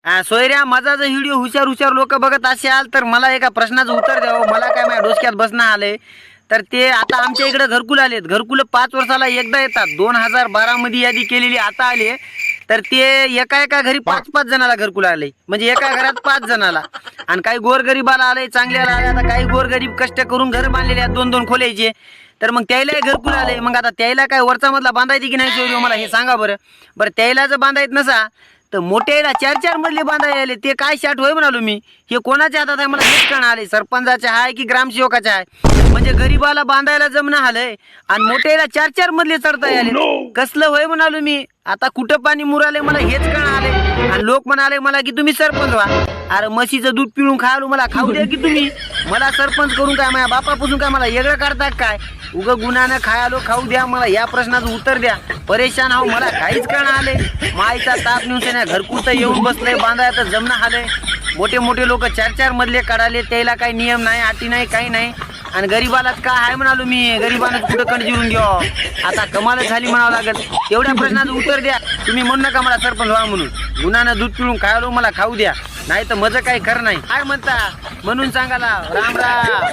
सोयऱ्या, माझा जर व्हिडिओ हुशार लोक बघत असाल तर मला एका प्रश्नाचं उत्तर द्यावं. मला काय माझ्या डोसक्यात बसणं आलंय. तर ते आता आमच्या इकडे घरकुल आलेत. घरकुल 5 वर्षाला एकदा येतात. 2012 मध्ये यादी केलेली आता आले. तर ते एका घरी 5 जणाला घरकुल आले. म्हणजे एका घरात 5 जणाला. आणि काही गोरगरीबाला आले, चांगल्याला आले. आता काही गोरगरीब कष्ट करून घर बांधलेले आहेत 2-2 खोल्याचे. तर मग त्याला घरकुल आले. मग आता त्याला काय वरचा मधला बांधायची की नाही सोयरी, मला हे सांगा बरं. त्याला जर बांधायत नसा तर मोठ्याला 4-4 मजले बांधायला आले. ते काय शाट होय म्हणालो मी. हे कोणाच्या हातात आहे मला हेच कळणं आले. सरपंचाचे आहे की ग्रामसेवकाचे आहे. म्हणजे गरीबाला बांधायला जमणं आलंय आणि मोठ्याला 4-4 मजले चढता आले. कसलं होय म्हणालो मी. आता कुठं पाणी मुराले मला हेच कळणं आले. आणि लोक म्हणाले मला की तुम्ही सरपंच व्हा. अरे म्हशीचं दूध पिळून खायलो, मला खाऊ द्या की तुम्ही. मला सरपंच करून काय माझ्या बापापासून काय मला वेगळं करता काय. उग गुन्ह्यानं खायलो, खाऊ द्या. मला या प्रश्नाचं उत्तर द्या. परेशान आहो, मला काहीच कळणं आले. माईचा ताप नेऊन घरकुल येऊन बसलंय, बांधायचं जमणं आलंय. मोठे लोक 4-4 मजले काढाले. त्याला काही नियम नाही, अटी नाही, काही नाही. आणि गरीबालाच काय आहे म्हणालो मी. गरीबानं कुठं कण जिरून घ्यावं. आता कमालच झाली म्हणावं लागत. एवढ्या प्रश्नाचं उत्तर द्या. तुम्ही म्हणू नका मला सरपंच व्हा म्हणून. गुन्ह्यानं दूध पिळून खायलो, मला खाऊ द्या. नाही तर मजा काही खरं नाही. काय म्हणता म्हणून सांगाला. राम राम.